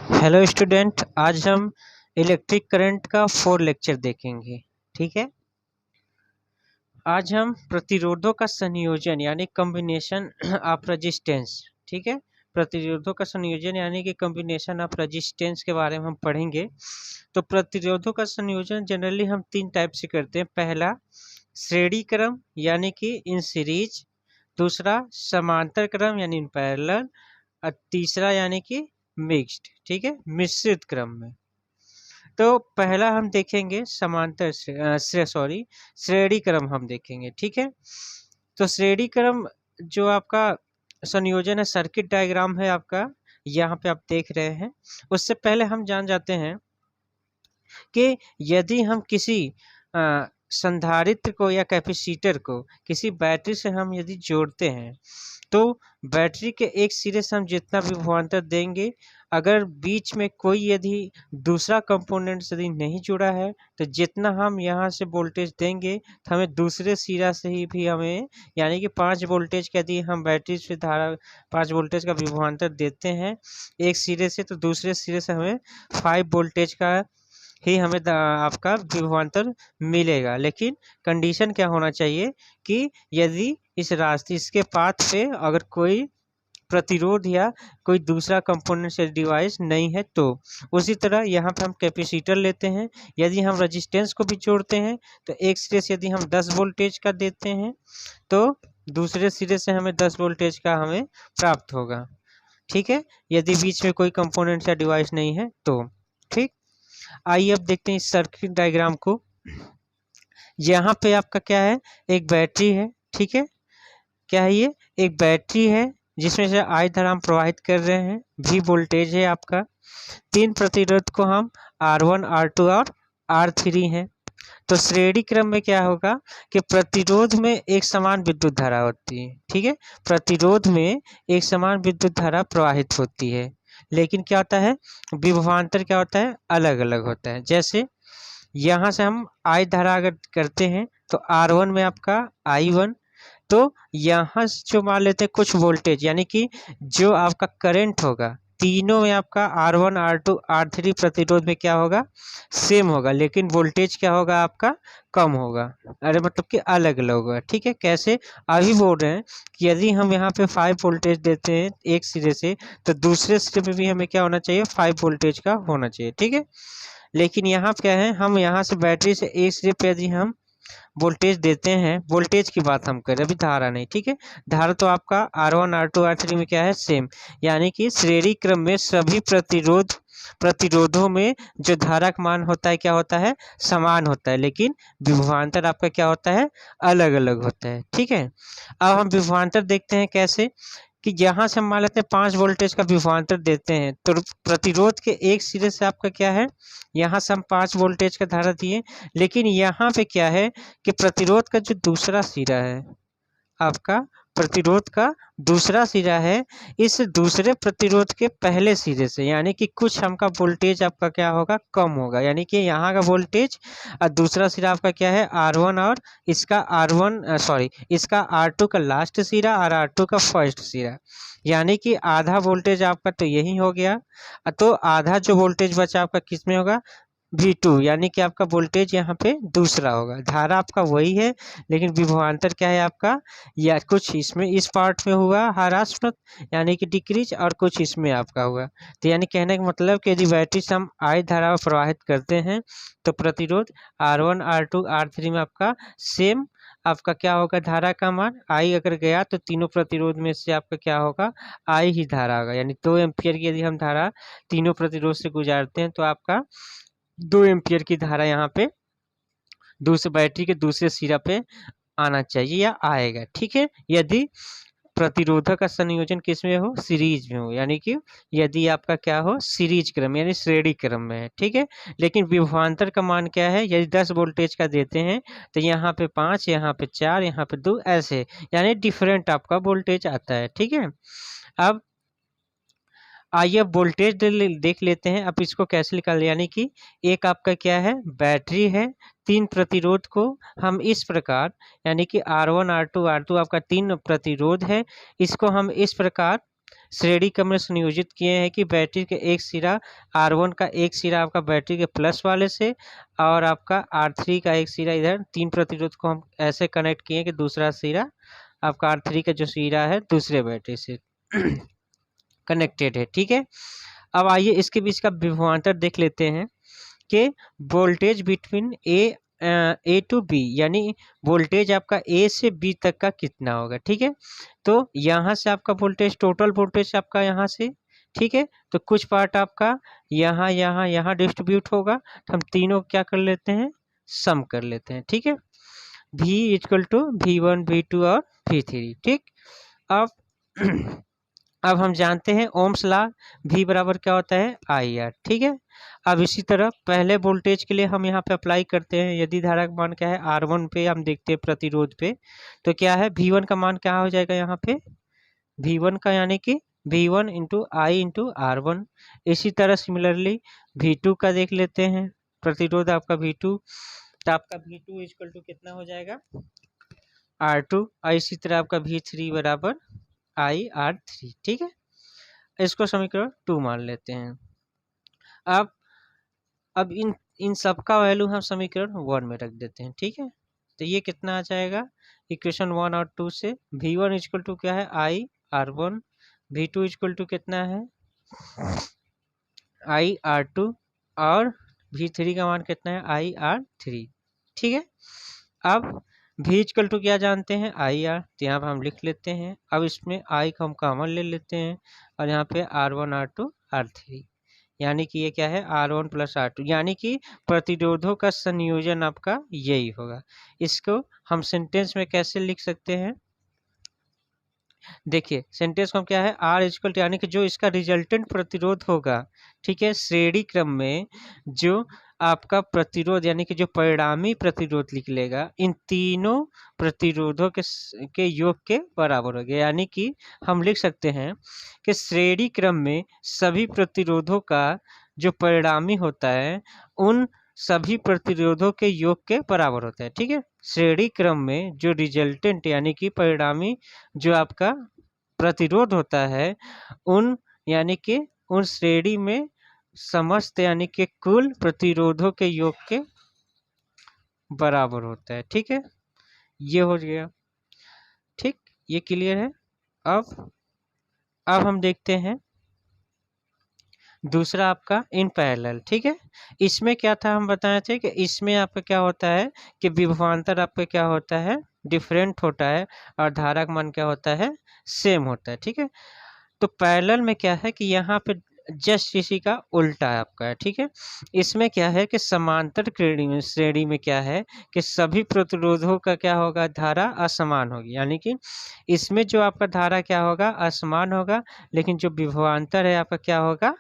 Hello student, आज हम electric current का 4 लेक्चर देखेंगे। ठीक है। आज हम प्रतिरोधों का संयोजन यानी कॉम्बिनेशन ऑफ रेजिस्टेंस। ठीक है। प्रतिरोधों का संयोजन यानी कि कॉम्बिनेशन ऑफ रेजिस्टेंस के बारे में हम पढ़ेंगे। तो प्रतिरोधों का संयोजन जनरली हम 3 टाइप से करते हैं। पहला श्रेणी क्रम यानी कि इन सीरीज, दूसरा समांतर क्रम यानी इन पैरेलल, और तीसरा यानी कि मिक्स्ड। ठीक है, मिश्रित क्रम में। तो पहला हम देखेंगे समांतर श्रेणी क्रम हम देखेंगे। ठीक है। तो श्रेणी क्रम जो आपका संयोजन है, सर्किट डायग्राम है आपका, यहाँ पे आप देख रहे हैं। उससे पहले हम जान जाते हैं कि यदि हम किसी संधारित्र को या कैपेसिटर को किसी बैटरी से हम यदि जोड़ते हैं, तो बैटरी के एक सिरे से हम जितना भी विभवांतर देंगे, अगर बीच में कोई यदि दूसरा कंपोनेंट यदि नहीं जुड़ा है, तो जितना हम यहाँ से वोल्टेज देंगे, तो हमें दूसरे सिरा से ही भी हमें यानी कि 5 वोल्टेज का यदि हम बैटरी से धारा 5 वोल्टेज का विभवांतर देते हैं एक सिरे से, तो दूसरे सिरे से हमें 5 वोल्टेज का ही हमें आपका विभवांतर मिलेगा। लेकिन कंडीशन क्या होना चाहिए कि यदि इस रास्ते इसके पाथ पे अगर कोई प्रतिरोध या कोई दूसरा कंपोनेंट से डिवाइस नहीं है। तो उसी तरह यहाँ पे हम कैपेसिटर लेते हैं, यदि हम रेजिस्टेंस को भी जोड़ते हैं, तो एक सिरे से यदि हम 10 वोल्टेज का देते हैं, तो दूसरे सिरे से हमें 10 वोल्टेज का हमें प्राप्त होगा। ठीक है, यदि बीच में कोई कंपोनेंट या डिवाइस नहीं है तो। ठीक, आइए अब देखते हैं इस सर्किट डायग्राम को। यहाँ पे आपका क्या है, एक बैटरी है। ठीक है, क्या है ये, एक बैटरी है जिसमें से I धारा हम प्रवाहित कर रहे हैं। V वोल्टेज है आपका। 3 प्रतिरोध को हम R1, R2 और R3 हैं। तो श्रेणी क्रम में क्या होगा कि प्रतिरोध में एक समान विद्युत धारा होती है। ठीक है, प्रतिरोध में एक समान विद्युत धारा प्रवाहित होती है, लेकिन क्या होता है, विभवांतर क्या होता है, अलग अलग होता है। जैसे यहाँ से हम I धारा अगर करते हैं, तो R1 में आपका I1, तो यहाँ से जो मान लेते हैं कुछ वोल्टेज, यानी कि जो आपका करंट होगा, तीनों में आपका R1, R2, R3 प्रतिरोध में क्या होगा, सेम होगा, लेकिन वोल्टेज क्या होगा आपका, कम होगा। अरे मतलब कि अलग अलग होगा। ठीक है, कैसे, अभी बोल रहे हैं कि यदि हम यहाँ पे 5 वोल्टेज देते हैं एक सिरे से, तो दूसरे सिरे पे भी हमें क्या होना चाहिए, 5 वोल्टेज का होना चाहिए। ठीक है, लेकिन यहाँ क्या है, हम यहाँ से बैटरी से एक सिरे पे यदि हम वोल्टेज देते हैं, वोल्टेज की बात हम करें, अभी धारा नहीं। ठीक है, धारा तो आपका R1, R2, R3 में क्या है, सेम, यानी कि श्रेणी क्रम में सभी प्रतिरोधों में जो धारा का मान होता है क्या होता है, समान होता है, लेकिन विभवांतर आपका क्या होता है, अलग अलग होता है। ठीक है, अब हम विभवांतर देखते हैं कैसे, कि यहाँ से हम मान लेते हैं 5 वोल्टेज का विभवांतर देते हैं, तो प्रतिरोध के एक सिरे से आपका क्या है, यहाँ से हम 5 वोल्टेज का धारा दिए, लेकिन यहाँ पे क्या है कि प्रतिरोध का जो दूसरा सिरा है आपका, प्रतिरोध का दूसरा सिरा है, इस दूसरे प्रतिरोध के पहले सिरे से, यानी कि कुछ हमका वोल्टेज आपका क्या होगा, कम होगा, यानी कि यहाँ का वोल्टेज और दूसरा सिरा आपका क्या है, R1, और इसका इसका R2 का लास्ट सिरा और R2 का फर्स्ट सिरा, यानी कि आधा वोल्टेज आपका तो यही हो गया। तो आधा जो वोल्टेज बचा आपका किस में होगा, V2, यानी कि आपका वोल्टेज यहाँ पे दूसरा होगा। धारा आपका वही है, लेकिन विभवांतर क्या है आपका, या कुछ इसमें इस पार्ट में हुआ ह्रासमत यानी कि डिक्रीज, और कुछ इसमें आपका हुआ। तो यानी कहने का मतलब कि यदि बैटरी से हम I धारा प्रवाहित करते हैं, तो प्रतिरोध R1, R2, R3 में आपका सेम आपका क्या होगा, धारा का मान I अगर गया, तो तीनों प्रतिरोध में से आपका क्या होगा, I ही धारा होगा। यानी 2 एम्पियर की यदि हम धारा तीनों प्रतिरोध से गुजारते हैं, तो आपका 2 एम्पियर की धारा यहाँ पे दूसरे बैटरी के दूसरे सिरा पे आना चाहिए या आएगा। ठीक है, यदि प्रतिरोधक का संयोजन किस में हो, सीरीज में हो, यानी कि यदि आपका क्या हो, सीरीज क्रम यानी श्रेणी क्रम में है। ठीक है, लेकिन विभवांतर का मान क्या है, यदि 10 वोल्टेज का देते हैं, तो यहाँ पे 5, यहाँ पे 4, यहाँ पे 2, ऐसे, यानी डिफरेंट आपका वोल्टेज आता है। ठीक है, अब आइए अब वोल्टेज देख लेते हैं। अब इसको कैसे निकाल, यानी कि एक आपका क्या है, बैटरी है, 3 प्रतिरोध को हम इस प्रकार, यानी कि R1, R2, R2 आपका 3 प्रतिरोध है, इसको हम इस प्रकार श्रेणी क्रम में संयोजित किए हैं कि बैटरी के एक सिरा R1 का एक सिरा आपका बैटरी के प्लस वाले से और आपका R3 का एक सिरा इधर 3 प्रतिरोध को हम ऐसे कनेक्ट किए कि दूसरा सिरा आपका R3 का जो सिरा है दूसरे बैटरी से कनेक्टेड है। ठीक है, अब आइए इसके बीच का विभवांतर देख लेते हैं कि voltage between A to B, यानी वोल्टेज आपका ए से बी तक का कितना होगा। ठीक है, तो यहाँ से आपका वोल्टेज, टोटल वोल्टेज आपका यहाँ से, ठीक है, तो कुछ पार्ट आपका यहाँ यहाँ यहाँ डिस्ट्रीब्यूट होगा, तो हम तीनों क्या कर लेते हैं, सम कर लेते हैं। ठीक है, V equal to V1 V2 और V3। ठीक, अब हम जानते हैं ओम्स लॉ, V बराबर क्या होता है IR। ठीक है, अब इसी तरह पहले वोल्टेज के लिए हम यहाँ पे अप्लाई करते हैं। यदि धारा का मान क्या है R1 पे, हम देखते हैं प्रतिरोध पे, तो क्या है V1 का मान क्या हो जाएगा यहाँ पे, V1 का यानी कि V1 इंटू आई इंटू R1। इसी तरह सिमिलरली V2 का देख लेते हैं, प्रतिरोध आपका V2, तो आपका V2 इक्वल टू कितना हो जाएगा R2, और इसी तरह आपका V3 बराबर IR3। ठीक है, इसको समीकरण 2 मान लेते हैं। अब इन सब का वैल्यू हम समीकरण 1 में रख देते हैं। ठीक है, तो ये कितना आ जाएगा इक्वेशन 1 और 2 से, V1 इक्वल टू क्या है IR1, V2 इक्वल टू कितना है IR2, और V3 का मान कितना है IR3। ठीक है, अब V इक्वल टू क्या जानते हैं IR, तो यहाँ पर हम लिख लेते हैं। अब इसमें I को हम कॉमन ले लेते हैं और यहाँ पे R1 R2 R3, यानी कि ये क्या है R1 प्लस R2, यानी कि प्रतिरोधों का संयोजन आपका यही होगा। इसको हम सेंटेंस में कैसे लिख सकते हैं, देखिए सेंटेंस को हम क्या है R इक्वल यानी कि जो इसका रिजल्टेंट प्रतिरोध होगा, ठीक है, श्रेणी क्रम में जो आपका प्रतिरोध यानी कि जो परिणामी प्रतिरोध निकलेगा इन तीनों प्रतिरोधों के योग के बराबर हो गया। यानी कि हम लिख सकते हैं कि श्रेणी क्रम में सभी प्रतिरोधों का जो परिणामी होता है उन सभी प्रतिरोधों के योग के बराबर होता है। ठीक है, श्रेणी क्रम में जो रिजल्टेंट यानी कि परिणामी जो आपका प्रतिरोध होता है उन यानी कि उन श्रेणी में समस्त यानी कि कुल प्रतिरोधों के योग के बराबर होता है। ठीक है, ये हो गया। ठीक, ये क्लियर है। अब हम देखते हैं दूसरा आपका इन पैरेलल। ठीक है, इसमें क्या था हम बताए थे कि इसमें आपका क्या होता है कि विभवांतर आपका क्या होता है डिफरेंट होता है और धारा का मान क्या होता है सेम होता है। ठीक है, तो पैरेलल में क्या है कि यहाँ पे जस्ट इसी का उल्टा है आपका। ठीक है, इसमें क्या है कि समांतर श्रेणी में क्या है कि सभी प्रतिरोधों का क्या होगा धारा असमान होगी, यानी कि इसमें जो आपका धारा क्या होगा असमान होगा, लेकिन जो विभवांतर है आपका क्या होगा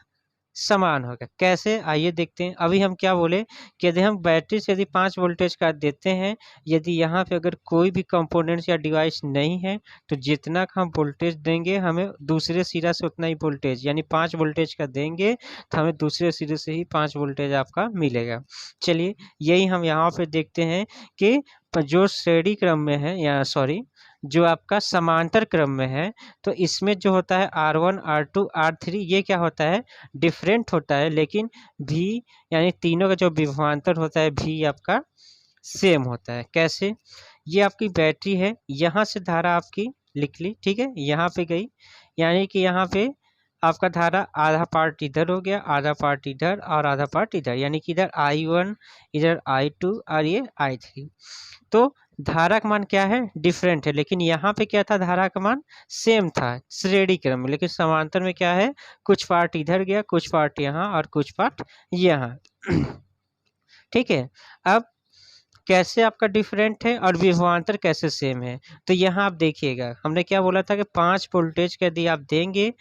समान होगा। कैसे, आइए देखते हैं। अभी हम क्या बोले कि यदि हम बैटरी से यदि 5 वोल्टेज का देते हैं, यदि यहाँ पे अगर कोई भी कंपोनेंट्स या डिवाइस नहीं है तो जितना हम वोल्टेज देंगे हमें दूसरे सिरा से उतना ही वोल्टेज, यानी 5 वोल्टेज का देंगे तो हमें दूसरे सिरे से ही 5 वोल्टेज आपका मिलेगा। चलिए यही हम यहाँ पे देखते हैं कि जो श्रेणी क्रम में है या सॉरी जो आपका समांतर क्रम में है, तो इसमें जो होता है R1 R2 R3 ये क्या होता है डिफरेंट होता है, लेकिन V यानी तीनों का जो विभवांतर होता है V आपका सेम होता है। कैसे, ये आपकी बैटरी है, यहाँ से धारा आपकी लिख ली, ठीक है, यहाँ पे गई, यानी कि यहाँ पे आपका धारा आधा पार्ट इधर हो गया, आधा पार्ट इधर और आधा पार्ट इधर, यानी कि इधर I1 इधर I2 और ये I3। तो धारा का मान क्या है डिफरेंट है, लेकिन यहाँ पे क्या था धारा का मान सेम था श्रेणी क्रम में, लेकिन समांतर में क्या है कुछ पार्ट इधर गया, कुछ पार्ट यहाँ और कुछ पार्ट यहाँ। ठीक है, अब कैसे आपका डिफरेंट है और विभवांतर कैसे सेम है, तो यहाँ आप देखिएगा हमने क्या बोला था कि 5 वोल्टेज का यदि आप देंगे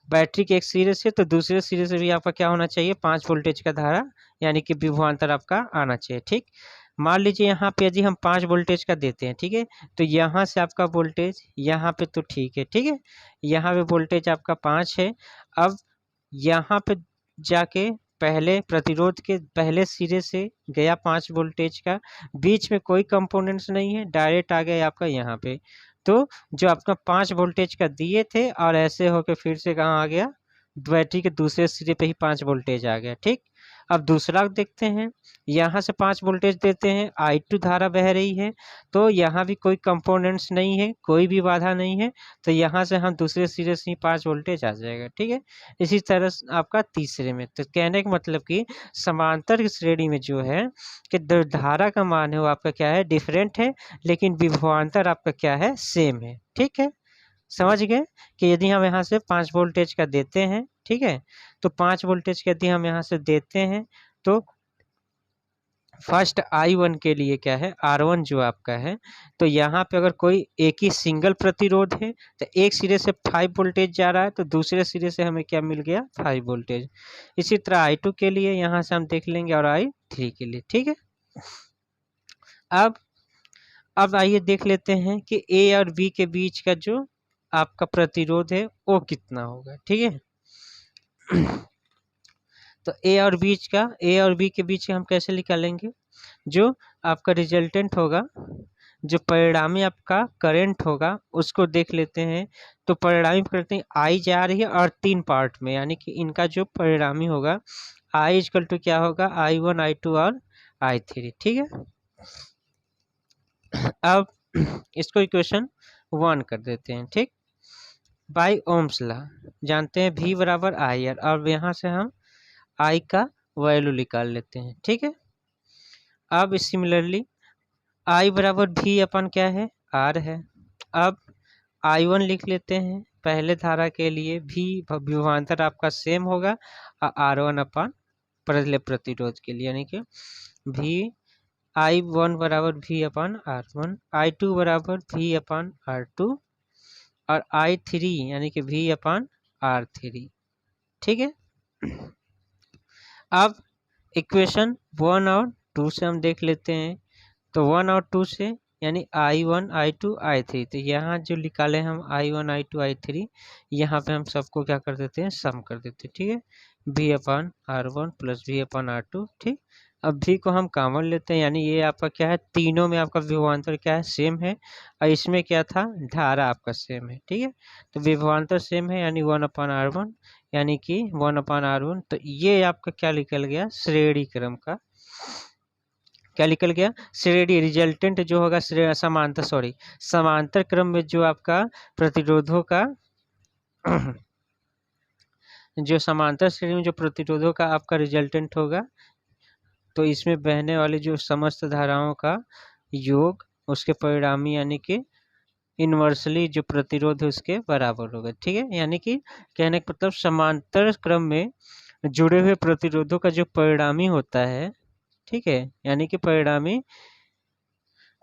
बैटरी के एक सिरे से तो दूसरे सिरे से भी आपका क्या होना चाहिए 5 वोल्टेज का धारा यानी कि विभवांतर आपका आना चाहिए। ठीक, मान लीजिए यहाँ पे यदि हम 5 वोल्टेज का देते हैं, ठीक है, तो यहाँ से आपका वोल्टेज यहाँ पे तो ठीक है, ठीक है, यहाँ पे वोल्टेज आपका 5 है। अब यहाँ पे जाके पहले प्रतिरोध के पहले सिरे से गया 5 वोल्टेज का, बीच में कोई कंपोनेंट्स नहीं है, डायरेक्ट आ गया आपका यहाँ पे तो जो आपका 5 वोल्टेज का दिए थे और ऐसे होके फिर से कहाँ आ गया, बैटरी के दूसरे सिरे पे ही 5 वोल्टेज आ गया। ठीक, अब दूसरा देखते हैं, यहाँ से 5 वोल्टेज देते हैं, I2 धारा बह रही है, तो यहाँ भी कोई कंपोनेंट्स नहीं है, कोई भी बाधा नहीं है, तो यहाँ से हम दूसरे सिरे से ही 5 वोल्टेज आ जाएगा। ठीक है, इसी तरह से आपका तीसरे में, तो कहने का मतलब कि समांतर की श्रेणी में जो है कि धारा का मान है वो आपका क्या है, डिफरेंट है, लेकिन विभवांतर आपका क्या है, सेम है। ठीक है, समझ गए कि यदि हम यहाँ से 5 वोल्टेज का देते हैं, ठीक है, तो 5 वोल्टेज का यदि हम यहाँ से देते हैं तो फर्स्ट I1 के लिए क्या है, R1 जो आपका है, तो यहाँ पे अगर कोई एक ही सिंगल प्रतिरोध है तो एक सिरे से 5 वोल्टेज जा रहा है, तो दूसरे सिरे से हमें क्या मिल गया, 5 वोल्टेज। इसी तरह I2 के लिए यहाँ से हम देख लेंगे और I3 के लिए। ठीक है, अब आइए देख लेते हैं कि A और B के बीच का जो आपका प्रतिरोध है वो कितना होगा। ठीक है, तो A और B के बीच हम कैसे निकालेंगे, जो आपका रिजल्टेंट होगा, जो परिणामी आपका करंट होगा उसको देख लेते हैं। तो परिणामी करंट I जा रही है और 3 पार्ट में, यानी कि इनका जो परिणामी होगा I इक्वल टू क्या होगा, I1 I2 और I3। ठीक है, अब इसको इक्वेशन 1 कर देते हैं। ठीक, बाय ओम्स लॉ जानते हैं V बराबर IR, और यहाँ से हम I का वैल्यू निकाल लेते हैं। ठीक है, अब सिमिलरली I बराबर V अपन क्या है, R है। अब I1 लिख लेते हैं पहले धारा के लिए, V विभवांतर आपका सेम होगा R1 अपन पहले प्रतिरोध के लिए, यानी कि V I1 बराबर V अपन R1, I2 बराबर V अपन R2 और I3 यानी कि V अपन R3। ठीक है, अब इक्वेशन 1 और 2 से हम देख लेते हैं। तो 1 और 2 से यानी I1 I2 I3, तो यहाँ जो निकाले हम I1 I2 I3, यहाँ पे हम सबको क्या कर देते हैं, सम कर देते हैं। ठीक है, V अपन R1 प्लस V अपन R2। ठीक, अब V को हम कॉमन लेते हैं, यानी ये आपका क्या है, तीनों में आपका विभवांतर क्या है, सेम है, और इसमें क्या था, धारा आपका सेम है। ठीक है, तो विभवांतर सेम है यानी 1 अपन R1, यानी कि 1 अपन R1, तो ये आपका क्या निकल गया, श्रेणी क्रम का क्या निकल गया, श्रेणी रिजल्टेंट जो होगा समांतर क्रम में जो आपका प्रतिरोधों का जो समांतर श्रेणी में जो प्रतिरोधों का आपका रिजल्टेंट होगा, तो इसमें बहने वाली जो समस्त धाराओं का योग उसके परिणामी यानी कि इनवर्सली जो प्रतिरोध है उसके बराबर होगा। ठीक है, यानी कि कहने का मतलब समांतर क्रम में जुड़े हुए प्रतिरोधों का जो परिणामी होता है, ठीक है, यानी कि परिणामी,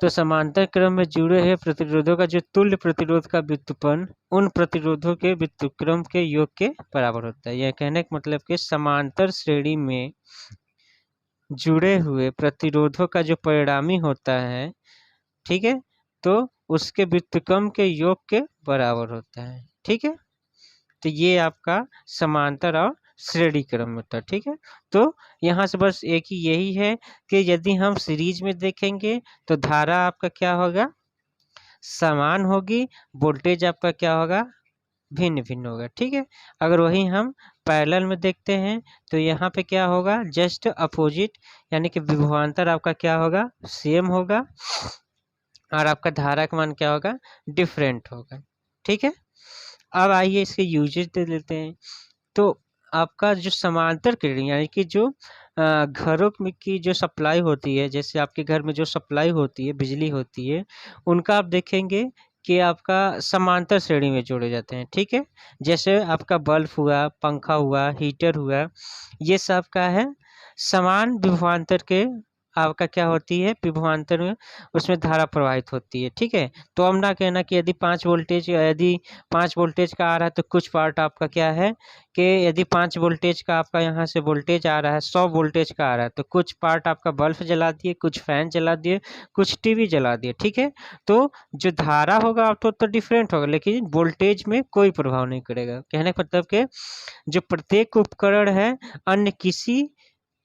तो समांतर क्रम में जुड़े हुए प्रतिरोधों का जो तुल्य प्रतिरोध का व्युत्पन्न उन प्रतिरोधों के व्युत्क्रम के योग के बराबर होता है। यह कहने का मतलब कि समांतर श्रेणी में जुड़े हुए प्रतिरोधों का जो परिणामी होता है, ठीक है, तो उसके व्युत्क्रम के योग के बराबर होता है। ठीक है, तो ये आपका समांतर और श्रेणी क्रम होता है। ठीक है, तो यहाँ से बस एक ही यही है कि यदि हम सीरीज में देखेंगे तो धारा आपका क्या होगा, समान होगी, वोल्टेज आपका क्या होगा, भिन्न भिन्न होगा। ठीक है, अगर वही हम पैरेलल में देखते हैं तो यहाँ पे क्या होगा, जस्ट अपोजिट, यानी कि विभवांतर आपका क्या होगा, सेम होगा, और आपका धारा का मान क्या होगा, डिफरेंट होगा। ठीक है, अब आइए इसके यूजेज दे लेते हैं। तो आपका जो समांतर किरण यानी कि जो घरों में की जो सप्लाई होती है, जैसे आपके घर में जो सप्लाई होती है, बिजली होती है, उनका आप देखेंगे कि आपका समांतर श्रेणी में जोड़े जाते हैं। ठीक है, जैसे आपका बल्ब हुआ, पंखा हुआ, हीटर हुआ, ये सब का है समान विभवांतर के आपका क्या होती है, विभवांतर में उसमें धारा प्रवाहित होती है। ठीक है, तो हम ना कहना कि यदि 5 वोल्टेज का आ रहा है तो कुछ पार्ट आपका क्या है कि यदि 5 वोल्टेज का आपका यहाँ से वोल्टेज आ रहा है, 100 वोल्टेज का आ रहा है, तो कुछ पार्ट आपका बल्ब जला दिए, कुछ फैन जला दिए, कुछ टीवी जला दिए। ठीक है, तो जो धारा होगा आपको तो डिफरेंट होगा, लेकिन वोल्टेज में कोई प्रभाव नहीं करेगा। कहने का मतलब कि जो प्रत्येक उपकरण है अन्य किसी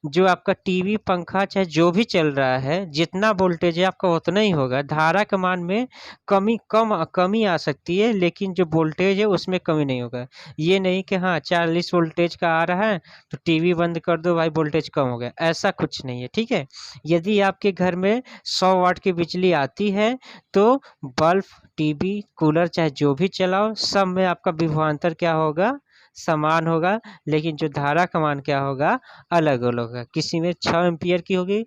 जो आपका टीवी पंखा चाहे जो भी चल रहा है, जितना वोल्टेज है आपका उतना ही होगा। धारा के मान में कमी आ सकती है, लेकिन जो वोल्टेज है उसमें कमी नहीं होगा। ये नहीं कि हाँ 40 वोल्टेज का आ रहा है तो टीवी बंद कर दो भाई वोल्टेज कम हो गया, ऐसा कुछ नहीं है। ठीक है, यदि आपके घर में 100 वाट की बिजली आती है तो बल्ब, टीवी, कूलर चाहे जो भी चलाओ, सब में आपका विभवांतर क्या होगा, समान होगा। लेकिन जो धारा का मान क्या होगा, अलग अलग होगा। किसी में 6 एम्पियर की होगी,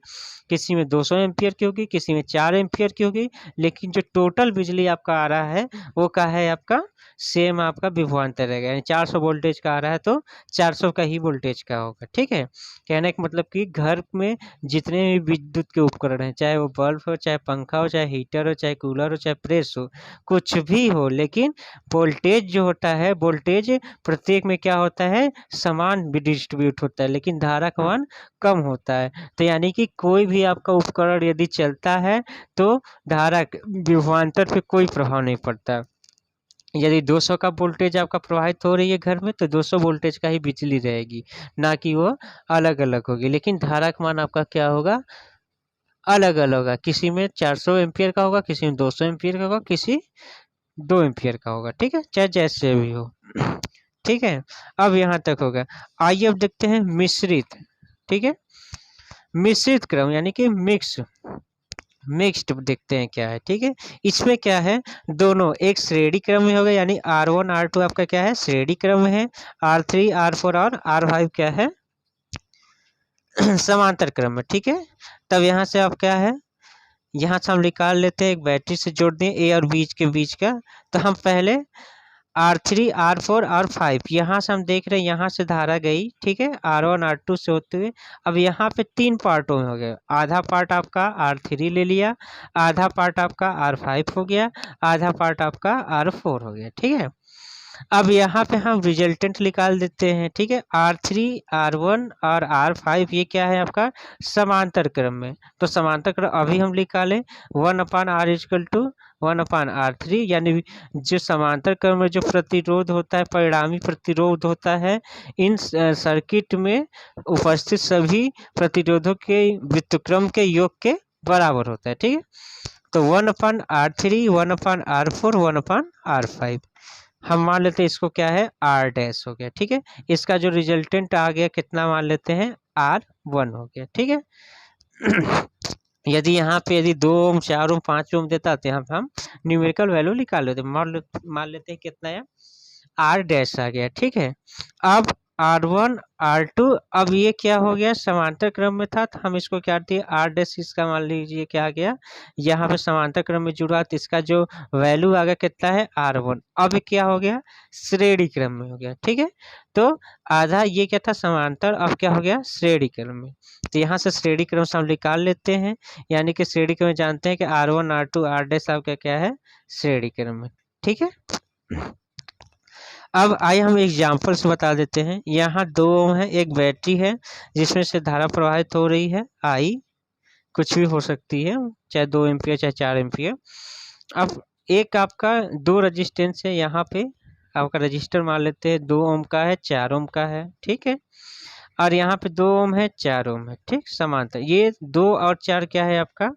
किसी में 200 एम्पियर की होगी, किसी में 4 एम्पियर की होगी। लेकिन जो टोटल बिजली आपका आ रहा है वो क्या है, आपका सेम आपका विभवांतर रहेगा। यानी 400 वोल्टेज का आ रहा है तो 400 का ही वोल्टेज का होगा। ठीक है, कहने का मतलब कि घर में जितने भी विद्युत के उपकरण हैं, चाहे वो बल्ब हो, चाहे पंखा हो, चाहे हीटर हो, चाहे कूलर हो, चाहे प्रेस हो, कुछ भी हो, लेकिन वोल्टेज जो होता है, वोल्टेज प्रत्येक में क्या होता है, समान डिस्ट्रीब्यूट होता है, लेकिन धारा का मान कम होता है। तो यानी कि कोई भी आपका उपकरण यदि चलता है तो धारा विभवांतर पे कोई प्रभाव नहीं पड़ता। यदि 200 का वोल्टेज आपका प्रवाहित हो रही है घर में तो 200 वोल्टेज का ही बिजली रहेगी, ना कि वो अलग अलग होगी। लेकिन धारा का मान आपका क्या होगा, अलग अलग होगा। किसी में 400 एम्पियर का होगा, किसी में 200 एम्पियर का होगा, किसी 2 एम्पियर का होगा। ठीक है, चाहे जैसे भी हो। ठीक है, अब यहाँ तक होगा। आइए अब देखते हैं मिश्रित। ठीक है, मिश्रित क्रम यानी कि मिक्स्ड देखते हैं क्या है। ठीक है, इसमें क्या है, दोनों एक श्रेणी क्रम में होगा, यानी R1 R2 आपका क्या है, श्रेणी क्रम में है। R3 R4 और R5 क्या है, समांतर क्रम में। ठीक है, तब यहाँ से आप क्या है, यहाँ से हम निकाल लेते हैं, एक बैटरी से जोड़ दें ए और बीच के बीच का। तो हम पहले R3 R4 R5 यहाँ से हम देख रहे हैं, यहाँ से धारा गई। ठीक है, R1 R2 से होते हुए अब यहाँ पे 3 पार्टों में हो गया। आधा पार्ट आपका R3 ले लिया, आधा पार्ट आपका R5 हो गया, आधा पार्ट आपका R4 हो गया। ठीक है, अब यहाँ पे हम रिजल्टेंट निकाल देते हैं। ठीक है, R3 R1 और R5 ये क्या है आपका, समांतर क्रम में। तो समांतर क्रम अभी हम निकालें, 1/R इक्वल टू 1/R3, यानी जो समांतर क्रम में जो प्रतिरोध होता है, परिणामी प्रतिरोध होता है, इन सर्किट में उपस्थित सभी प्रतिरोधों के व्युत्क्रम के योग के बराबर होता है। ठीक है, तो 1/R3 1/R4 1/R5 हम मान लेते हैं, इसको क्या है, R डैश हो गया। ठीक है, इसका जो रिजल्टेंट आ गया कितना मान लेते हैं, R1 हो गया। ठीक है यदि यहाँ पे यदि 2 ओम 4 ओम 5 ओम देता तो यहाँ पे हम न्यूमेरिकल वैल्यू निकाल लेते। मान लेते हैं कितना है, R डैश आ गया। ठीक है, अब R1 R2, अब ये क्या हो गया, समांतर क्रम में था तो हम इसको क्या दिए, R डैश, इसका मान लीजिए क्या आ गया, यहाँ पे समांतर क्रम में जुड़ा तो इसका जो वैल्यू आ गया कितना है, R1। अब क्या हो गया, श्रेणी क्रम में हो गया। ठीक है, तो आधा ये क्या था, समांतर, अब क्या हो गया, श्रेणी क्रम में। तो यहाँ से श्रेणी क्रम से हम निकाल लेते हैं, यानी कि श्रेणी क्रम में जानते हैं कि R1 R2 R डैश आपका क्या है, श्रेणी क्रम में। ठीक है, अब आइए हम एग्जाम्पल से बता देते हैं। यहाँ 2 ओम है, एक बैटरी है जिसमें से धारा प्रवाहित हो रही है I, कुछ भी हो सकती है, चाहे 2 एम्पियर चाहे 4 एम्पियर। अब एक आपका 2 रजिस्टेंस है, यहाँ पे आपका रजिस्टर मान लेते हैं 2 ओम का है, 4 ओम का है। ठीक है, और यहाँ पे 2 ओम है, 4 ओम है। ठीक, समांतर, ये 2 और 4 क्या है आपका,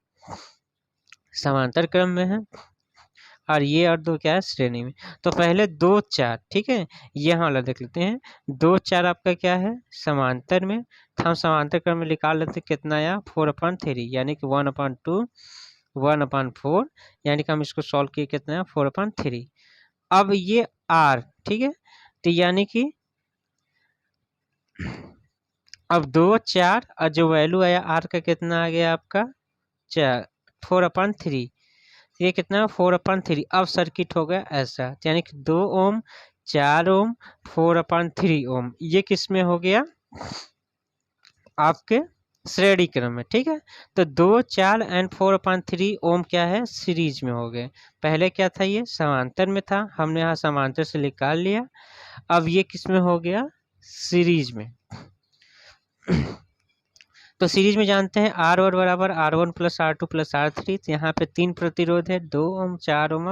समांतर क्रम में है, और ये और 2 क्या है, श्रेणी में। तो पहले 2 4, ठीक है, यहाँ वाला देख लेते हैं। 2 4 आपका क्या है, समांतर में। तो हम समांतर क्रम में निकाल लेते हैं, कितना आया, 4/3, यानी कि 1/2 1/4, यानी कि हम इसको सॉल्व किए, कितना है, 4/3। अब ये R, ठीक है, तो यानी कि अब 2 4 और जो वैल्यू आया R का कितना आ गया आपका, 4 4/3, ये कितना, 4/3। अब सर्किट हो गया ऐसा, यानी कि 2 ओम 4 ओम 4/3 ओम, ये किस में हो गया, आपके श्रेणी क्रम में। ठीक है, तो 2 4 एंड 4/3 ओम क्या है, सीरीज में हो गए। पहले क्या था, ये समांतर में था, हमने यहाँ समांतर से निकाल लिया। अब ये किस में हो गया, सीरीज में। तो सीरीज में जानते हैं R1 बराबर R1 plus R2 plus R3। तो यहाँ पे 3 प्रतिरोध है, 2 ओम 4 ओम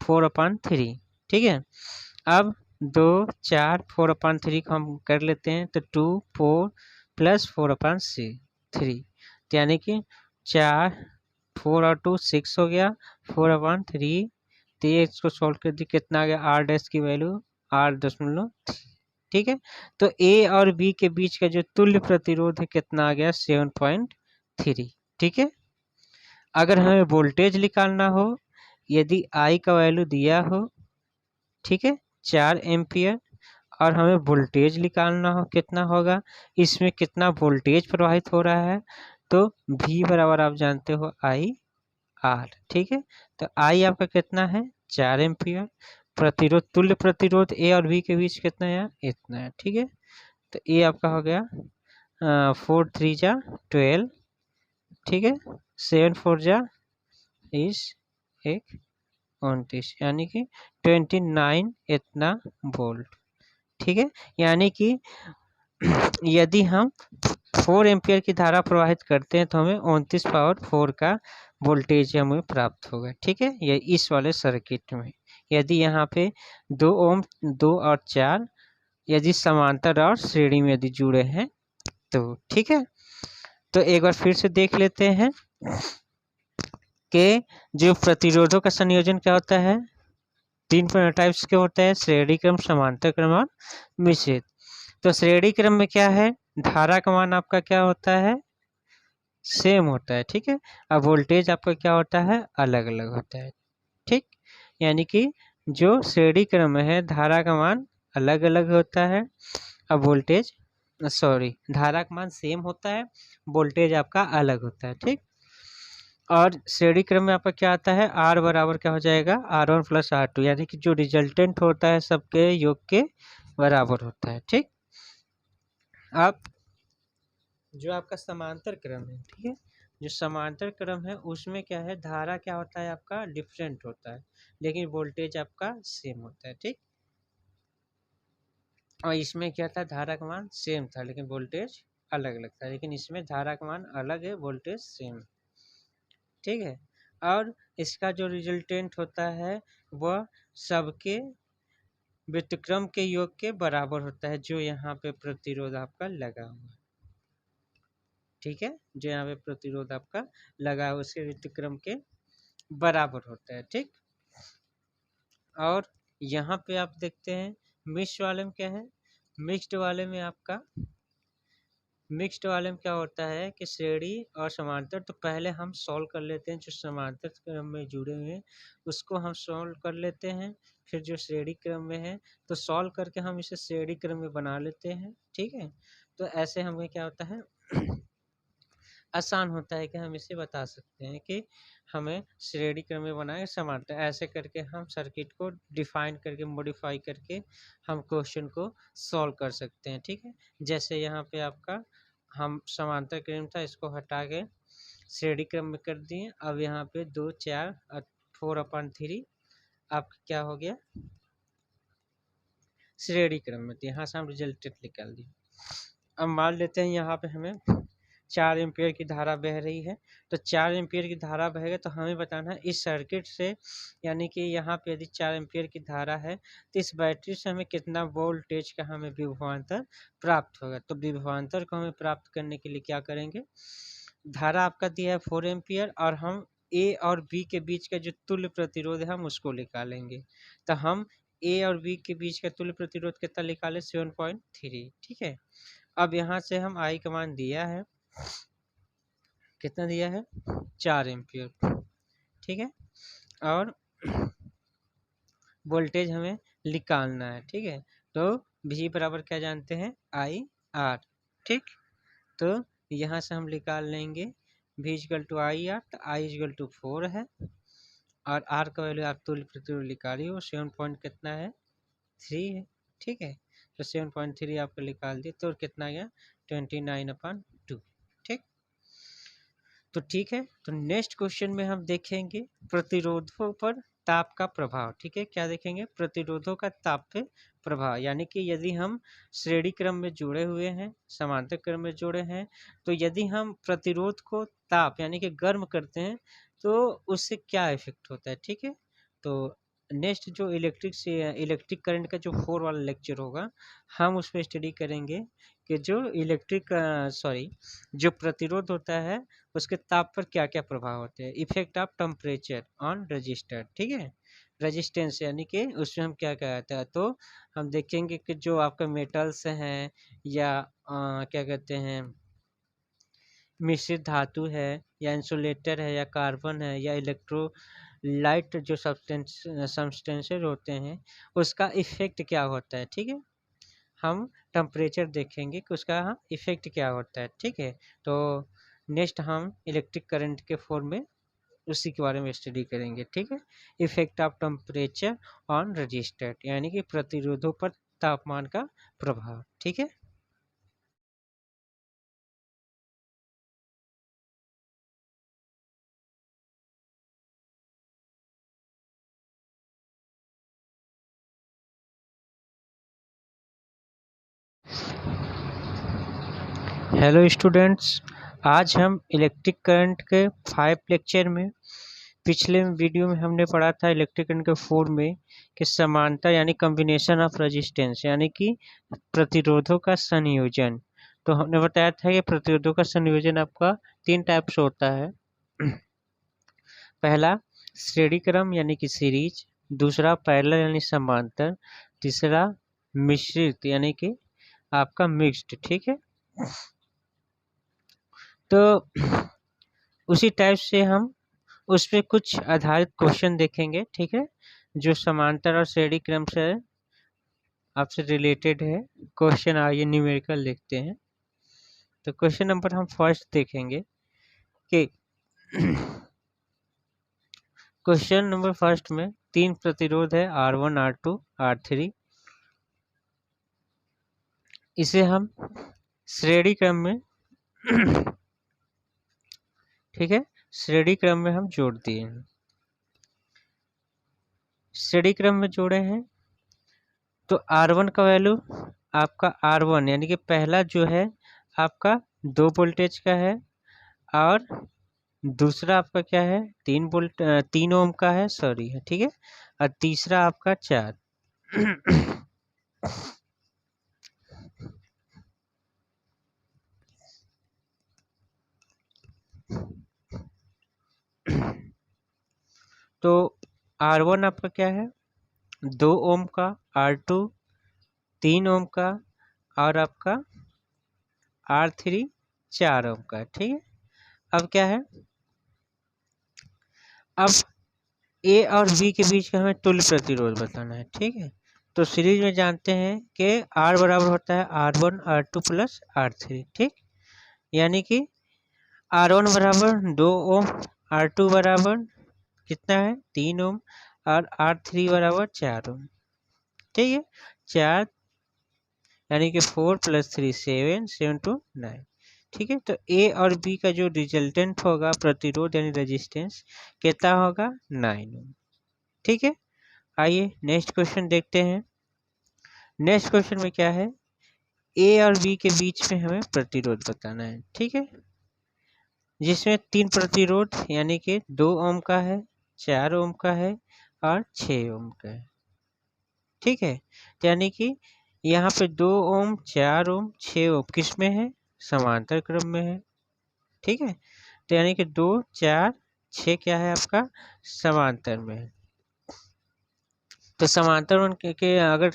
4/3। ठीक है, अब 2 4 4/3 को हम कर लेते हैं, तो 2 4 प्लस 4/3, तो यानी कि 4, 4 और 2 6 हो गया, 4/3, तो ये इसको सॉल्व कर दी, कितना आ गया, r डैश की वैल्यू 8.3, ठीक है। तो ए और बी के बीच का जो तुल्य प्रतिरोध है कितना आ गया, 7.3, ठीक है। अगर हमें वोल्टेज निकालना हो, यदि I का वैल्यू दिया हो, ठीक है, 4 एम्पियर, और हमें वोल्टेज निकालना हो, कितना होगा, इसमें कितना वोल्टेज प्रवाहित हो रहा है, तो V बराबर आप जानते हो IR, ठीक है। तो I आपका कितना है, 4 एम्पियर, प्रतिरोध, तुल्य प्रतिरोध A और B के बीच कितना है, इतना है, ठीक है। तो A आपका हो गया 4 3 जा 12, ठीक है, 7 4 जा इस 29, यानी कि 29 इतना वोल्ट, ठीक है। यानी कि यदि हम 4 एम्पियर की धारा प्रवाहित करते हैं तो हमें 29/4 का वोल्टेज हमें प्राप्त होगा, ठीक है, ये इस वाले सर्किट में। यदि यहाँ पे 2 ओम 2 और 4 यदि समांतर और श्रेणी में यदि जुड़े हैं तो, ठीक है। तो एक बार फिर से देख लेते हैं कि जो प्रतिरोधों का संयोजन क्या होता है, 3 टाइप्स के होते हैं, श्रेणी क्रम, समांतर क्रम और मिश्रित। तो श्रेणी क्रम में क्या है, धारा का मान आपका क्या होता है, सेम होता है, ठीक है। अब वोल्टेज आपका क्या होता है, अलग अलग होता है, ठीक। यानी कि जो श्रेणी क्रम में है धारा का मान अलग अलग होता है, अब वोल्टेज धारा का मान सेम होता है, वोल्टेज आपका अलग होता है, ठीक। और श्रेणी क्रम में आपका क्या आता है, R बराबर क्या हो जाएगा, R1 + R2, यानी कि जो रिजल्टेंट होता है सबके योग के बराबर होता है, ठीक। अब जो आपका समांतर क्रम है, ठीक है, जो समांतर क्रम है उसमें क्या है, धारा क्या होता है आपका डिफरेंट होता है, लेकिन वोल्टेज आपका सेम होता है, ठीक। और इसमें क्या था, धारा का मान सेम था लेकिन वोल्टेज अलग अलग था, लेकिन इसमें धारा का मान अलग है, वोल्टेज सेम, ठीक है। और इसका जो रिजल्टेंट होता है वह सबके व्युत्क्रम के योग के बराबर होता है, जो यहाँ पे प्रतिरोध आपका लगा हुआ है, ठीक है, जो यहाँ पे प्रतिरोध आपका लगा हुआ उसके व्युत्क्रम के बराबर होता है, ठीक। और यहाँ पे आप देखते हैं मिक्स्ड वाले में क्या है, मिक्स्ड वाले में क्या होता है कि श्रेणी और समांतर, तो पहले हम सॉल्व कर लेते हैं, जो समांतर क्रम में जुड़े हुए हैं उसको हम सॉल्व कर लेते हैं, फिर जो श्रेणी क्रम में है तो सॉल्व करके हम इसे श्रेणी क्रम में बना लेते हैं, ठीक है। तो ऐसे हमें क्या होता है आसान होता है कि हम इसे बता सकते हैं कि हमें श्रेणी क्रम में बनाए समांतर, ऐसे करके हम सर्किट को डिफाइन करके मॉडिफाई करके हम क्वेश्चन को सॉल्व कर सकते हैं, ठीक है। जैसे यहाँ पे आपका हम समांतर क्रम था, इसको हटा के श्रेणी क्रम में कर दिए, अब यहाँ पे 2 4 और 4/3 आपका क्या हो गया, श्रेणी क्रम में, तो यहाँ से हम रिजल्टेंट निकाल दिए। अब मान लेते हैं यहाँ पे हमें 4 एम्पियर की धारा बह रही है, तो 4 एम्पियर की धारा बहेगा तो हमें बताना है इस सर्किट से, यानी कि यहाँ पे यदि 4 एम्पियर की धारा है तो इस बैटरी से हमें कितना वोल्टेज का हमें विभवांतर प्राप्त होगा। तो विभवांतर को हमें प्राप्त करने के लिए क्या करेंगे, धारा आपका दिया है 4 एम्पियर और हम ए और बी के बीच का जो तुल्य प्रतिरोध है हम उसको निकालेंगे। तो हम ए और बी के बीच का तुल्य प्रतिरोध कितना निकाले, 7.3, ठीक है। अब यहाँ से हम आई का मान दिया है, कितना दिया है, 4 एम्पियर, ठीक है। और वोल्टेज हमें निकालना है, ठीक है। तो V बराबर क्या जानते हैं, IR, ठीक। तो यहाँ से हम निकाल लेंगे V = IR, तो I = 4 है और R का वैल्यू आप तुल्य प्रतिरोध निकाली हो, 7 पॉइंट कितना है, 3 है, ठीक है। तो 7.3 आपको निकाल दिए तो कितना गया, 29/2, ठीक। तो ठीक है, तो नेक्स्ट क्वेश्चन में हम देखेंगे प्रतिरोधों पर ताप का प्रभाव, ठीक है। क्या देखेंगे, प्रतिरोधों का ताप पे प्रभाव, यानी कि यदि हम श्रेणी क्रम में जुड़े हुए हैं, समांतर क्रम में जुड़े हैं, तो यदि हम प्रतिरोध को ताप यानी कि गर्म करते हैं तो उससे क्या इफेक्ट होता है, ठीक है। तो नेक्स्ट जो इलेक्ट्रिक करंट का जो 4 वाला लेक्चर होगा, हम उस पर स्टडी करेंगे कि जो जो प्रतिरोध होता है उसके ताप पर क्या क्या प्रभाव होते हैं, effect of temperature on register, ठीक है। रेजिस्टेंस यानी कि उसमें हम क्या क्या आता है, तो हम देखेंगे कि जो आपका मेटल्स हैं या क्या कहते हैं मिश्रित धातु है या इंसुलेटर है या कार्बन है या इलेक्ट्रोलाइट जो सब्सटेंसेस होते हैं उसका इफेक्ट क्या होता है, ठीक है। हम टेम्परेचर देखेंगे कि उसका इफेक्ट क्या होता है, ठीक है। तो नेक्स्ट हम इलेक्ट्रिक करंट के फॉर्म में उसी के बारे में स्टडी करेंगे, ठीक है। Effect of temperature on register यानी कि प्रतिरोधों पर तापमान का प्रभाव, ठीक है। हेलो स्टूडेंट्स, आज हम इलेक्ट्रिक करंट के 5 लेक्चर में पिछले वीडियो में हमने पढ़ा था इलेक्ट्रिक करंट के 4 में कि समानता यानी कॉम्बिनेशन ऑफ रेजिस्टेंस यानी कि प्रतिरोधों का संयोजन। तो हमने बताया था कि प्रतिरोधों का संयोजन आपका 3 टाइप से होता है। पहला श्रेणी क्रम यानी कि सीरीज, दूसरा पैरेलल यानी समांतर, तीसरा मिश्रित यानी कि आपका मिक्स्ड, ठीक है। तो उसी टाइप से हम उस पर कुछ आधारित क्वेश्चन देखेंगे, ठीक है, जो समांतर और श्रेणी क्रम से आपसे रिलेटेड है। क्वेश्चन आइए न्यूमेरिकल देखते हैं। तो क्वेश्चन नंबर हम फर्स्ट देखेंगे कि क्वेश्चन नंबर फर्स्ट में 3 प्रतिरोध है R1, R2, R3। इसे हम श्रेणी क्रम में ठीक है, श्रेणी क्रम में हम जोड़ दिए हैं। श्रेणी क्रम में जोड़े हैं तो R1 का वैल्यू आपका R1 यानी कि पहला जो है आपका 2 वोल्टेज का है और दूसरा आपका क्या है 3 ओम का है, सॉरी है, ठीक है। और तीसरा आपका 4। तो R1 आपका क्या है 2 ओम का, R2 3 ओम का और आपका R3 4 ओम का, ठीक है। अब क्या है, अब ए और बी के बीच का हमें तुल्य प्रतिरोध बताना है, ठीक है। तो सीरीज में जानते हैं कि R बराबर होता है R1 R2 प्लस R3, ठीक। यानी कि R1 बराबर 2 ओम, R2 बराबर कितना है 3 ओम और R3 बराबर 4 ओम, ठीक है। 4 यानी कि 4 + 3 7, 7 2 9, ठीक है। तो ए और बी का जो रिजल्टेंट होगा प्रतिरोध यानी रेजिस्टेंस कितना होगा 9 ओम, ठीक है। आइए नेक्स्ट क्वेश्चन देखते हैं। नेक्स्ट क्वेश्चन में क्या है, ए और बी के बीच में हमें प्रतिरोध बताना है, ठीक है। जिसमें 3 प्रतिरोध यानी कि 2 ओम का है, 4 ओम का है और 6 ओम का है, ठीक है। तो यानी कि यहाँ पे 2 ओम 4 ओम 6 ओम किस में है, समांतर क्रम में है, ठीक है। तो यानी कि 2 4 6 क्या है आपका समांतर में है। तो समांतर के अगर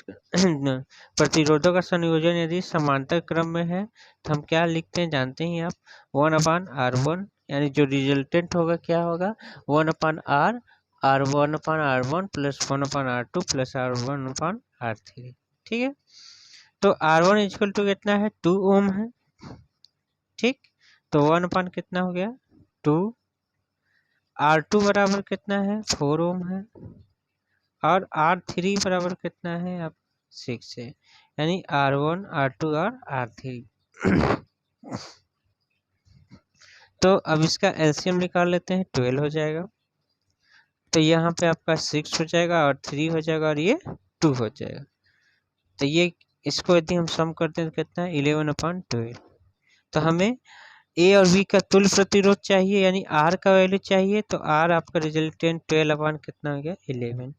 प्रतिरोधों का संयोजन यदि समांतर क्रम में है तो हम क्या लिखते हैं जानते हैं आप, 1/R1 यानी जो रिजल्टेंट होगा क्या होगा 1/R, R1/R1 plus 1/R2 plus R1/R3, ठीक है। तो R1 इक्वल टू कितना है 2 ओम है, ठीक। तो 1 कितना हो गया 2, R2 बराबर कितना है 4 ओम है और R3 बराबर कितना है आप 6 है, यानी R1 R2 और R3। तो अब इसका एलसीएम निकाल लेते हैं, 12 हो जाएगा। तो यहाँ पे आपका 6 हो जाएगा और 3 हो जाएगा और ये 2 हो जाएगा। तो ये इसको यदि हम सम करते हैं तो कितना है 11/12। तो हमें ए और बी का तुल्य प्रतिरोध चाहिए यानी आर का वैल्यू चाहिए। तो आर आपका रिजल्टेंट 12 कितना हो गया 11,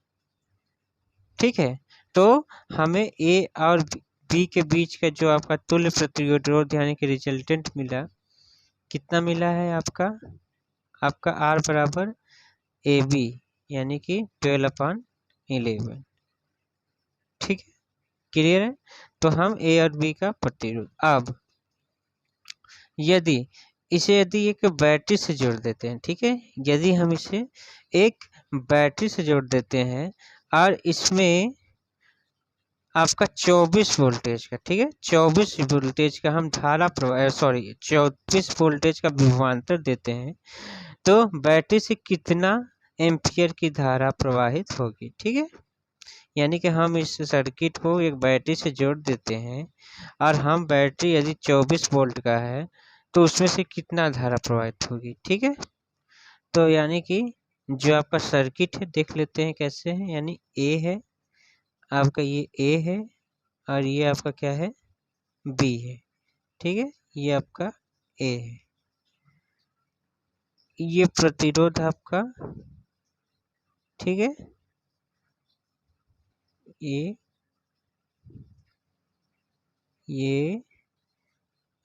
ठीक है। तो हमें ए और बी के बीच का जो आपका तुल्य प्रतिरोध यानी कि रिजल्टेंट मिला, कितना मिला है आपका आर बराबर ए बी यानी कि 12/11। ठीक है, क्लियर है। तो हम ए और बी का प्रतिरोध, अब यदि एक बैटरी से जोड़ देते हैं, ठीक है, यदि हम इसे एक बैटरी से जोड़ देते हैं और इसमें आपका 24 वोल्टेज का, ठीक है, 24 वोल्टेज का हम धारा प्रवाह 24 वोल्टेज का विभवांतर देते हैं, तो बैटरी से कितना एम्पियर की धारा प्रवाहित होगी। ठीक है, यानी कि हम इस सर्किट को एक बैटरी से जोड़ देते हैं और हम बैटरी यदि 24 वोल्ट का है तो उसमें से कितना धारा प्रवाहित होगी। ठीक है, तो यानी कि जो आपका सर्किट है देख लेते हैं कैसे है। यानी ए है आपका, ये ए है और ये आपका क्या है, बी है। ठीक है, ये आपका ए है, ये प्रतिरोध आपका, ठीक है, ये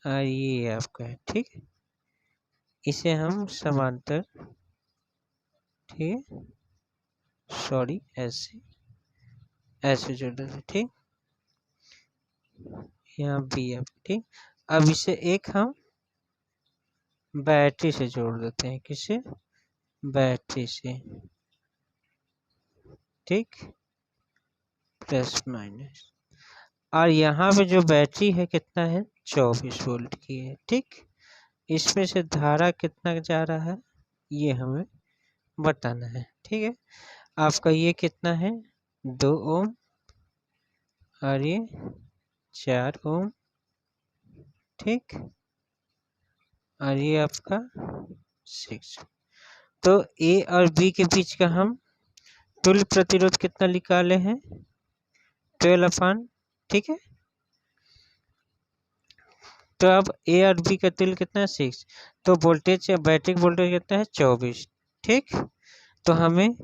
और ये आपका है। ठीक है, इसे हम समांतर, ठीक है, सॉरी ऐसे जोड़ देते। ठीक, यहाँ बी है। ठीक, अब इसे एक हम बैटरी से जोड़ देते हैं, किसे, बैटरी से। ठीक, प्लस माइनस, और यहाँ पे जो बैटरी है कितना है, 24 वोल्ट की है। ठीक, इसमें से धारा कितना जा रहा है ये हमें बताना है। ठीक है, आपका ये कितना है, 2 ओम और ये 4 ओम। ठीक, और ये आपका 6। तो ए और बी के बीच का हम तुल्य प्रतिरोध कितना निकाले हैं, 12/, ठीक है। तो अब ए और बी का तुल्य कितना है, 6। तो वोल्टेज, बैटरी वोल्टेज कितना है, 24। ठीक, तो हमें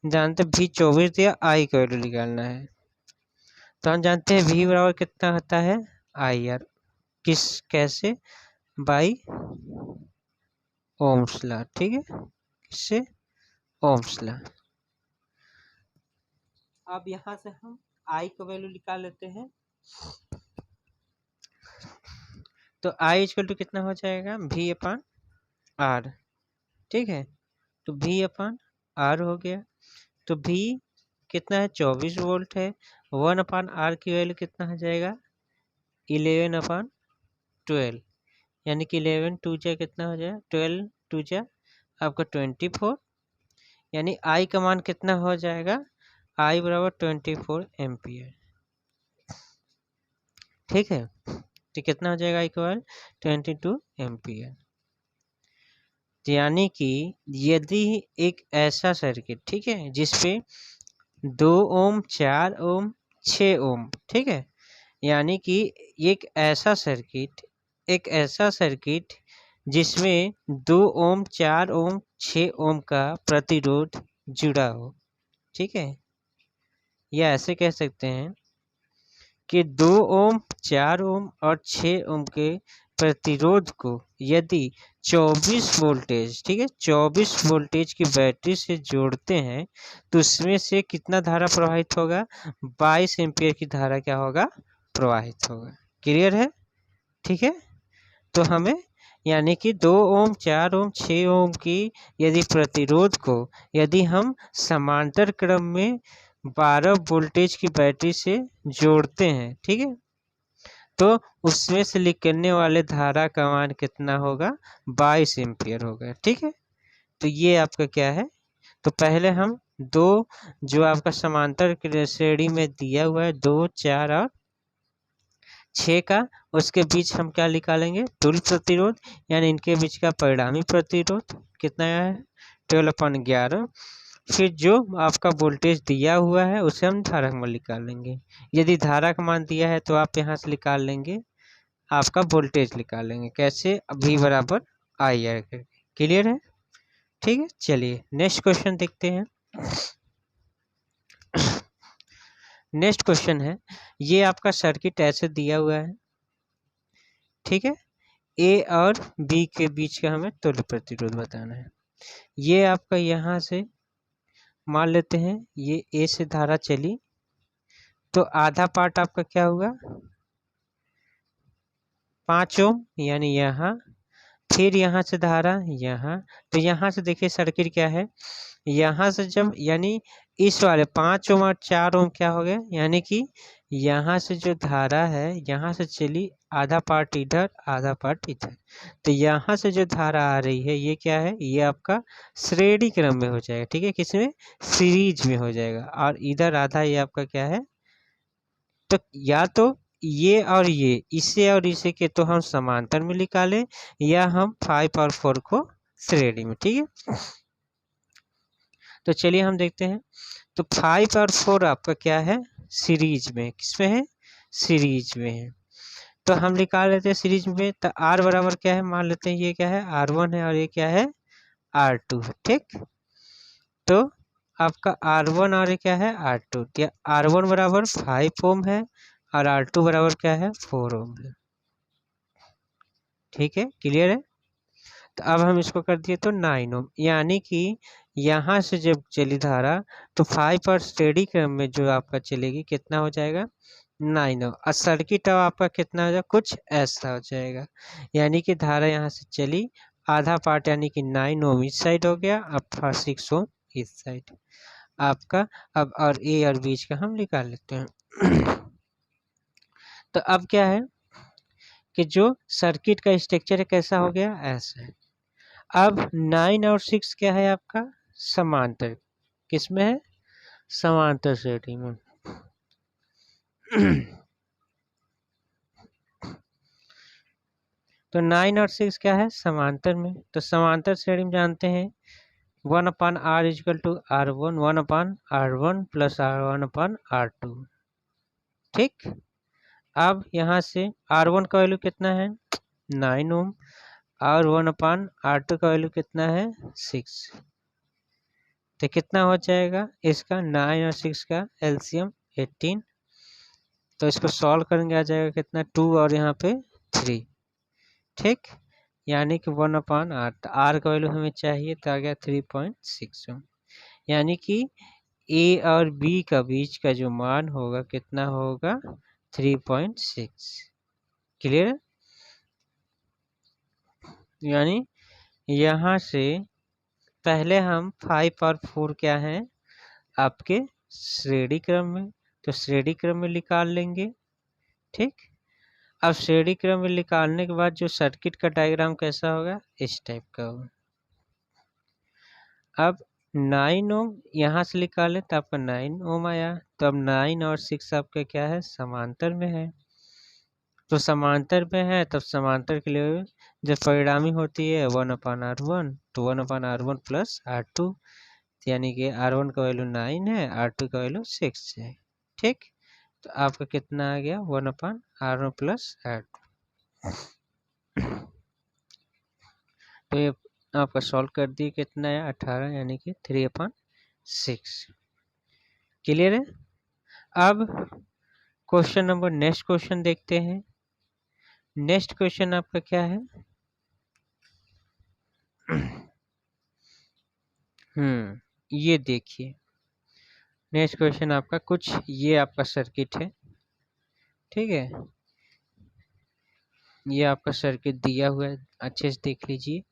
जानते भी 24 दिया, आई का वैल्यू निकालना है। तो हम जानते हैं V बराबर कितना होता है, आई आर। कैसे, बाई ओम्स लॉ। ठीक है, किससे, ओम्स लॉ। अब यहाँ से हम आई का वैल्यू निकाल लेते हैं। तो आई इक्वल टू कितना हो जाएगा, V/R। ठीक है, तो V/R हो गया। तो V कितना है, 24 वोल्ट है। 1/R की वैल्यू कितना हो जाएगा, 11/12, यानी कि 11 2 जा कितना हो जाएगा, 12 2 जा आपका 24, यानी आई का मान कितना हो जाएगा, आई बराबर 24 एम्पियर। ठीक है, तो कितना हो जाएगा आई का मान, 22 एम्पियर। यानी कि यदि एक ऐसा सर्किट, ठीक है, जिसपे 2 ओम 4 ओम 6 ओम, ठीक है, यानी कि एक ऐसा सर्किट जिसमें 2 ओम 4 ओम 6 ओम का प्रतिरोध जुड़ा हो। ठीक है, या ऐसे कह सकते हैं कि 2 ओम 4 ओम और 6 ओम के प्रतिरोध को यदि 24 वोल्टेज, ठीक है, 24 वोल्टेज की बैटरी से जोड़ते हैं तो उसमें से कितना धारा प्रवाहित होगा, 22 एम्पियर की धारा क्या होगा, प्रवाहित होगा। क्लियर है। ठीक है, तो हमें यानी कि 2 ओम 4 ओम 6 ओम की यदि प्रतिरोध को यदि हम समांतर क्रम में 12 वोल्टेज की बैटरी से जोड़ते हैं, ठीक है, तो उसमें से निकलने वाले धारा का मान कितना होगा, 22 एम्पियर होगा। ठीक है, तो ये आपका क्या है, तो पहले हम दो जो आपका समांतर श्रेणी में दिया हुआ है 2 4 और 6 का, उसके बीच हम क्या निकालेंगे, तुल्य प्रतिरोध, यानी इनके बीच का परिणामी प्रतिरोध कितना है, 12/11। फिर जो आपका वोल्टेज दिया हुआ है उसे हम धारा का मान निकालेंगे। यदि धारा का मान दिया है तो आप यहाँ से निकाल लेंगे, आपका वोल्टेज निकाल लेंगे कैसे, V बराबर आई आर करके। क्लियर है। ठीक है, चलिए नेक्स्ट क्वेश्चन देखते हैं। नेक्स्ट क्वेश्चन है, ये आपका सर्किट ऐसे दिया हुआ है, ठीक है। ए और बी के बीच का हमें तुल्य प्रतिरोध बताना है। ये आपका यहाँ से मान लेते हैं ये ए से धारा चली तो आधा पार्ट आपका क्या हुआ 5 ओम, यानी यहाँ, फिर यहाँ से धारा यहाँ, तो यहाँ से देखिए सर्किट क्या है, यहाँ से जब यानी इस वाले 5 ओम और 4 ओम क्या हो गया, यानी कि यहाँ से जो धारा है यहाँ से चली आधा पार्ट इधर आधा पार्ट इधर, तो यहाँ से जो धारा आ रही है ये क्या है, ये आपका श्रेणी क्रम में हो जाएगा, ठीक है, किसमें, सीरीज में हो जाएगा, और इधर आधा ये आपका क्या है, तो या तो ये और ये इसे और इसे के तो हम समांतर में निकालें या हम 5 और 4 को श्रेणी में, ठीक है। तो चलिए हम देखते हैं, तो 5 और 4 आपका क्या है, सीरीज में, किसमें है, सीरीज में है, तो हम निकाल लेते हैं सीरीज में, तो R बराबर क्या है, मान लेते हैं ये क्या है R1 है और ये क्या है R2 है, ठीक। तो आपका R1 और ये क्या है R2, तो R1 बराबर 5 ओम है और R2 बराबर क्या है 4 ओम है, ठीक है, क्लियर है। तो अब हम इसको कर दिए तो 9 ओम, यानी कि यहाँ से जब चली धारा तो 5 और स्टेडी क्रम में जो आपका चलेगी कितना हो जाएगा 9 ओम, और सर्किट अब आपका कितना हो जाएगा, कुछ ऐसा हो जाएगा, यानी कि धारा यहाँ से चली आधा पार्ट यानी कि 9 ओम इस साइड हो गया, अब 6 ओम इस साइड आपका। अब और ए और बीच का हम निकाल लेते हैं तो अब क्या है कि जो सर्किट का स्ट्रक्चर है कैसा हो गया, ऐसा है। अब 9 और 6 क्या है आपका समांतर, किसमें है, समांतर श्रेणी में तो 9 और 6 क्या है समांतर में, तो समांतर श्रेणी में जानते हैं 1/r equal to R1, 1/R1 plus R1/R2, ठीक। अब यहाँ से R1 का वैल्यू कितना है 9 ओम और 1/R2 का वैल्यू कितना है 6, तो कितना हो जाएगा इसका 9 और 6 का एलसीएम 18, तो इसको सॉल्व करेंगे आ जाएगा कितना 2 और यहाँ पे 3, ठीक, यानी कि 1/R, तो R का वैल्यू हमें चाहिए तो आ गया 3.6 ओम, यानी कि A और B का बीच का जो मान होगा कितना होगा 3.6, क्लियर। यानी यहाँ से पहले हम 5 और 4 क्या हैं आपके श्रेणी क्रम में, तो श्रेणी क्रम में निकाल लेंगे, ठीक। अब श्रेणी क्रम में निकालने के बाद जो सर्किट का डायग्राम कैसा होगा इस टाइप का होगा। अब 9 ओम यहाँ से निकालें तो आपका 9 ओम आया, तो अब 9 और 6 आपका क्या है समांतर में है, तो समांतर में है तब समांतर के लिए जब परिणामी होती है 1/R1, तो 1/R1 प्लस R2, यानी कि R1 का वैल्यू 9 है R2 का वैल्यू 6 है, ठीक। तो आपका कितना आ गया 1/R1 प्लस R2, तो ये आपका सॉल्व कर दिए कितना है 18, यानी कि 3/6, क्लियर है। अब क्वेश्चन नंबर नेक्स्ट क्वेश्चन देखते हैं। नेक्स्ट क्वेश्चन आपका क्या है ये देखिए नेक्स्ट क्वेश्चन आपका कुछ ये आपका सर्किट है, ठीक है, ये आपका सर्किट दिया हुआ है अच्छे से देख लीजिए,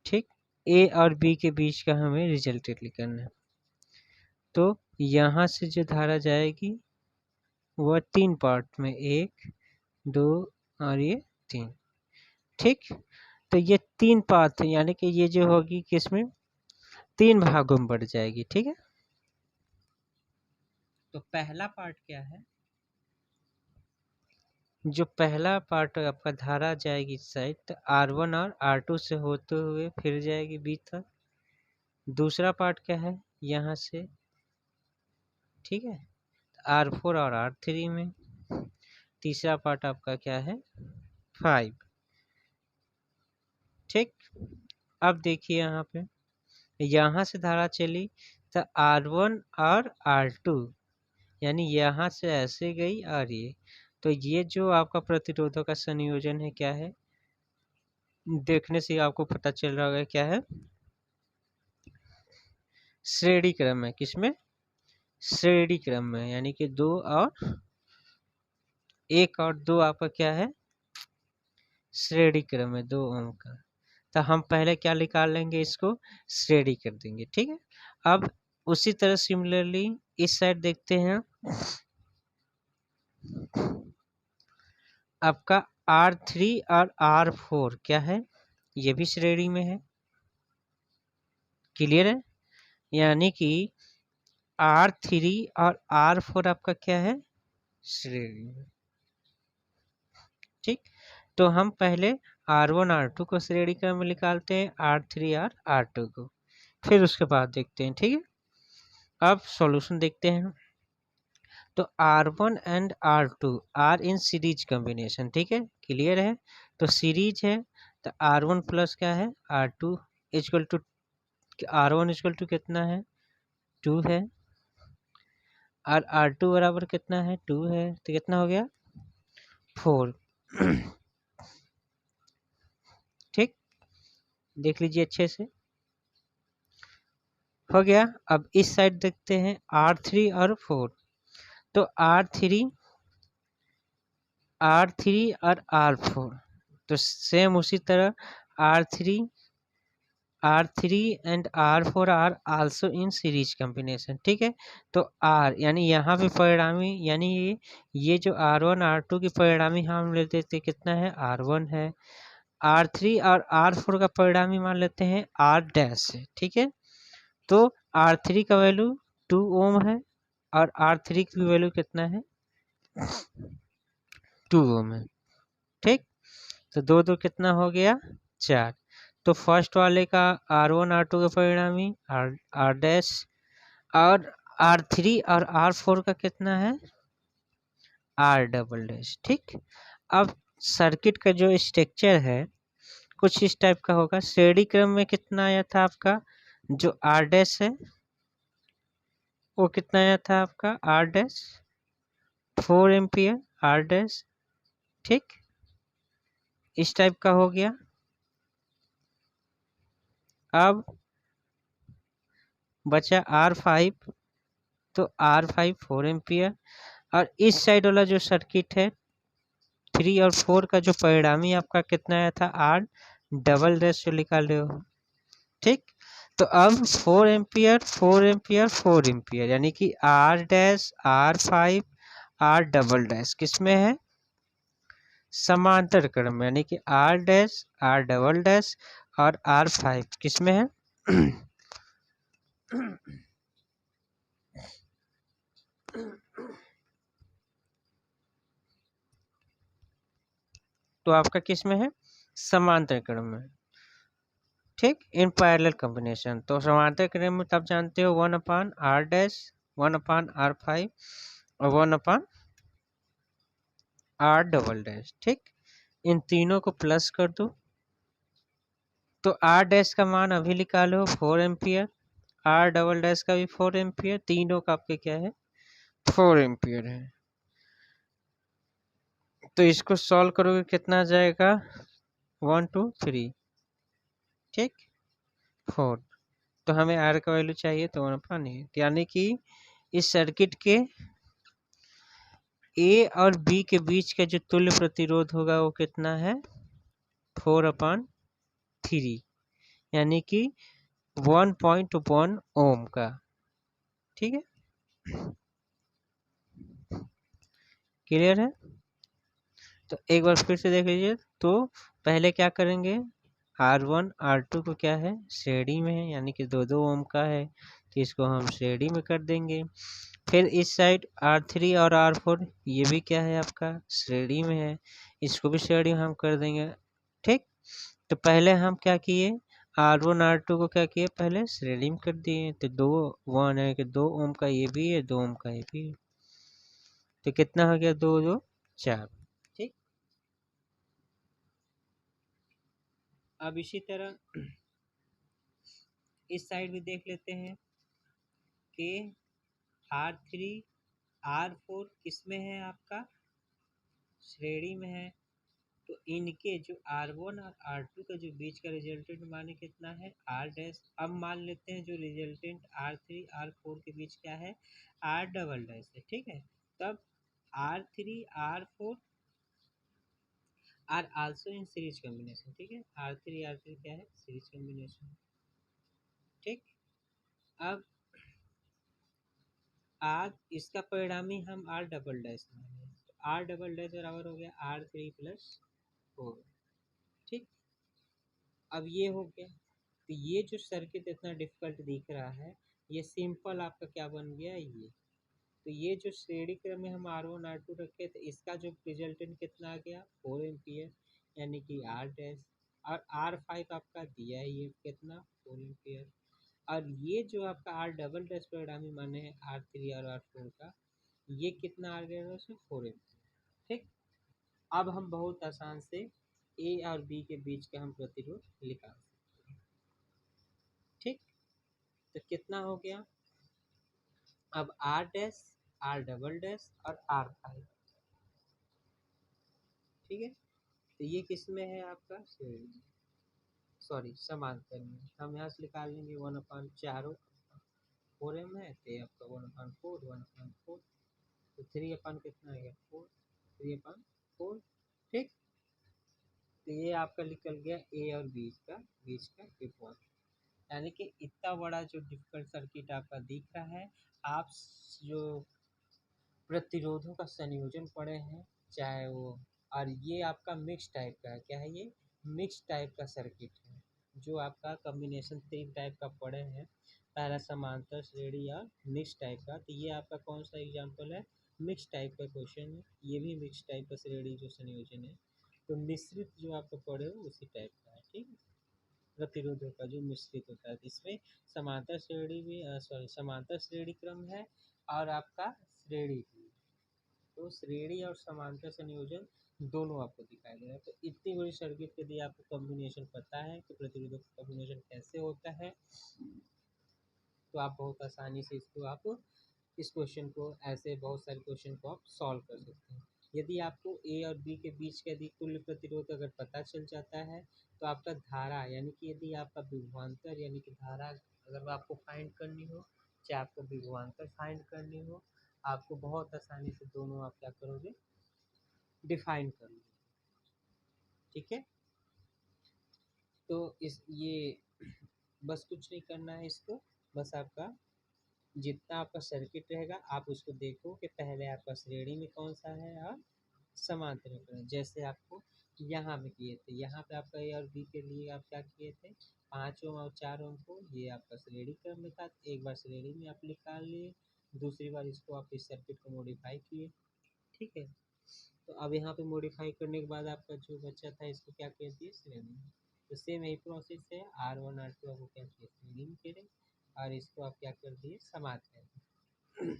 ठीक। ए और बी के बीच का हमें रिजल्ट करना है, तो यहाँ से जो धारा जाएगी वह 3 पार्ट में 1 2 और ये 3, ठीक। तो ये 3 पार्ट है यानी कि ये जो होगी किसमें 3 भागों में बढ़ जाएगी, ठीक है। तो पहला पार्ट क्या है, जो पहला पार्ट आपका धारा जाएगी इस साइड तो R1 और R2 से होते हुए फिर जाएगी बी तक। दूसरा पार्ट क्या है यहाँ से, ठीक है, R4 और R3 में। तीसरा पार्ट आपका क्या है 5, ठीक। अब देखिए यहाँ पे यहाँ से धारा चली तो R1 और R2 यानी यहाँ से ऐसे गई और ये, तो ये जो आपका प्रतिरोधों का संयोजन है क्या है, देखने से आपको पता चल रहा होगा क्या है, श्रेणी क्रम है। किसमें? श्रेणी क्रम में, यानी कि 2 और 1 और 2 आपका क्या है, श्रेणी क्रम है 2 ओम का। तो हम पहले क्या निकाल लेंगे, इसको श्रेणी कर देंगे, ठीक है। अब उसी तरह सिमिलरली इस साइड देखते हैं, आपका R3 और R4 क्या है, ये भी श्रेणी में है। क्लियर है? यानी कि R3 और R4 आपका क्या है, श्रेणी में। ठीक, तो हम पहले R1 R2 को श्रेणी क्रम में निकालते हैं, R3 और R2 को, फिर उसके बाद देखते हैं, ठीक है। अब सॉल्यूशन देखते हैं। तो R1 and R2 are in series combination, ठीक है, क्लियर है। तो सीरीज है, तो R1 प्लस क्या है, R2 equal to, R1 equal to कितना है, 2 है, और R2 बराबर कितना है, 2 है, तो कितना हो गया, 4। ठीक, देख लीजिए अच्छे से, हो गया। अब इस साइड देखते हैं R3 और 4, तो R3 और R4, तो सेम उसी तरह R3 and R4 are also in series combination, ठीक है। तो R यानी यहाँ पे परिणामी, यानी ये जो R1 R2 की परिणामी हम ले लेते कितना है, R1 है। R3 और R4 का परिणामी मान लेते हैं R डैश है, ठीक है। तो R3 का वैल्यू 2 ओम है और R3 की वैल्यू कितना है, 2 ओम है, ठीक। तो 2 2 कितना हो गया, 4। तो फर्स्ट वाले का R1 R2 का परिणामी R डैश, और R3 और R4 का कितना है, R डबल डैश, ठीक। अब सर्किट का जो स्ट्रक्चर है कुछ इस टाइप का होगा। श्रेणी क्रम में कितना आया था आपका, जो R डैश है वो कितना आया था आपका, R dash 4 ampere R dash, ठीक, इस टाइप का हो गया। अब बचा R5, तो R5 4 एम्पियर, और इस साइड वाला जो सर्किट है 3 और 4 का जो परिणामी आपका कितना आया था, R डबल डैश जो निकाल रहे हो, ठीक। तो अब 4 एम्पियर 4 एम्पियर 4 एम्पियर, यानी कि R dash R5 R double dash किस में है, समांतर क्रम में, यानी कि R dash R double dash और R5 किस में है, तो आपका किस में है, समांतर क्रम में, ठीक, इन पैरेलल कॉम्बिनेशन। तो समांतर क्रम में तब जानते हो 1/R डैश 1/R5 और 1/R डबल डैश, ठीक। इन तीनों को प्लस कर दो, तो R डैश का मान अभी निकालो 4 एम्पियर, R डबल डैश का भी 4 एम्पियर, तीनों का आपके क्या है, 4 एम्पियर है। तो इसको सॉल्व करोगे कितना आ जाएगा, 1 2 3, ठीक, 4। तो हमें R का वैल्यू चाहिए तो 1/8, यानी कि इस सर्किट के A और B के बीच का जो तुल्य प्रतिरोध होगा वो कितना है, 4/3, यानी कि 1.1 ओम का, ठीक है, क्लियर है। तो एक बार फिर से देख लीजिए। तो पहले क्या करेंगे, R1 R2 को क्या है, श्रेणी में है, यानी कि 2 2 ओम का है, तो इसको हम श्रेणी में कर देंगे। फिर इस साइड R3 और R4 ये भी क्या है आपका, श्रेणी में है, इसको भी श्रेणी में हम कर देंगे, ठीक। तो पहले हम क्या किए, R1 R2 को क्या किए, पहले श्रेणी में कर दिए, तो 2 1 है कि 2 ओम का ये भी है, 2 ओम का ये भी है, तो कितना हो गया, 2 2 4, ठीक। अब इसी तरह इस साइड भी देख लेते हैं। के R3 R4 किस में है आपका, श्रेणी में है। तो इनके जो R1 और R2 का जो बीच का रिजल्टेंट माने कितना है, R डैश। अब मान लेते हैं जो रिजल्टेंट R3 R4 के बीच क्या है, R डबल डैश है, ठीक है। तब R3 R4 are also in series combination, ठीक है। R3 क्या है, सीरीज कॉम्बिनेशन, ठीक। अब आज इसका परिणामी हम R डबल डैश माने, तो R डबल डैश बराबर हो गया R3 प्लस 4, ठीक। अब ये हो गया, तो ये जो सर्किट इतना डिफिकल्ट दिख रहा है, ये सिंपल आपका क्या बन गया, ये। तो ये जो श्रेणी क्रम में हम R1 R2 रखे थे, इसका जो रिजल्टेंट कितना आ गया, 4 एम्पियर, यानी कि R डैश। और R5 आपका दिया है ये कितना, 4 एम्पियर। और ये जो आपका R डबल डैश परिणामी माने है R3 और R4 का, ये कितना आ गया उसमें, 4 एम्पियर, ठीक। अब हम बहुत आसान से ए और बी के बीच का हम प्रतिरोध निकाल सकते हैं, ठीक। तो कितना हो गया, अब R dash, R double dash और R5, ठीक है। तो ये किस में है आपका, सॉरी समांतर में। हम यहाँ से निकाल लेंगे 1/4, 4m है तो ये आपका 1/4, 1/4, तो 3 कितना है, 4, 3/4, ठीक। तो ये आपका निकल गया ए और बीच का विभवांतर। यानी कि इतना बड़ा जो डिफिकल्ट सर्किट आपका दिख रहा है, आप जो प्रतिरोधों का संयोजन पढ़े हैं, चाहे वो, और ये आपका मिक्स टाइप का है, क्या है ये, मिक्स टाइप का सर्किट है, जो आपका कॉम्बिनेशन 3 टाइप का पढ़े हैं, पहला समांतर, श्रेणी और मिक्स टाइप का। तो ये आपका कौन सा एग्जाम्पल है, मिक्स टाइप का क्वेश्चन है, ये भी मिक्स टाइप का श्रेणी जो संयोजन है। तो मिश्रित जो आपको पढ़े हो उसी टाइप का है, ठीक है। प्रतिरोधों का जो मिश्रित होता है, इसमें समांतर श्रेणी भी, सॉरी समांतर श्रेणी क्रम है, और आपका श्रेणी भी। तो श्रेणी और समांतर संयोजन दोनों आपको दिखाई दे रहा है। तो इतनी बड़ी सर्किट यदि आपको कॉम्बिनेशन पता है कि प्रतिरोधक का कॉम्बिनेशन कैसे होता है, तो आप बहुत आसानी से इसको आप, इस क्वेश्चन को, ऐसे बहुत सारे क्वेश्चन को आप सॉल्व कर सकते हैं। यदि आपको ए और बी के बीच का यदि कुल प्रतिरोध अगर पता चल जाता है, तो आपका धारा, यानी कि यदि आपका विभवांतर यानी कि धारा अगर आपको फाइंड करनी हो, चाहे आपको विभवांतर फाइंड करनी हो, आपको बहुत आसानी से दोनों आप क्या करोगे, डिफाइन कर लोगे, ठीक है। तो इस ये बस कुछ नहीं करना है इसको, बस आपका जितना आपका सर्किट रहेगा आप उसको देखो कि पहले आपका श्रेणी में कौन सा है और समांतर में कौन है। जैसे आपको यहाँ पे किए थे, यहाँ पे आपका ए और बी के लिए आप क्या किए थे, 5 ओम और 4 ओम को, ये आपका श्रेणी क्रम में था, एक बार श्रेणी में आप निकाल लिए, दूसरी बार इसको आप इस सर्किट को मॉडिफाई किए, ठीक है। तो अब यहाँ पे मॉडिफाई करने के बाद आपका जो बच्चा था इसको क्या कर दिए, श्रेणी में। तो सेम यही प्रोसेस है, R1 R2 आपको क्या किया, श्रेणी में करें, और इसको आप क्या कर दिए, समाप्त कर,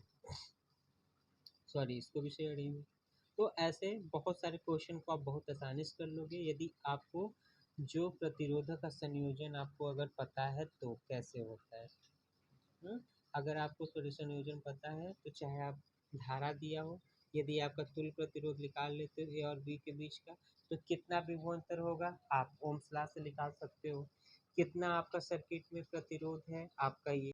सॉरी इसको भी श्रेणी में। तो ऐसे बहुत सारे क्वेश्चन को आप बहुत आसानी से कर लोगे, यदि आपको जो प्रतिरोधक का संयोजन आपको अगर पता है तो कैसे होता है। हम्म, अगर आपको संयोजन पता है तो चाहे आप धारा दिया हो, यदि आपका तुल्य प्रतिरोध निकाल लेते हो ए और बी के बीच का, तो कितना विभवांतर होगा आप ओम्स लॉ से निकाल सकते हो। कितना आपका सर्किट में प्रतिरोध है आपका, ये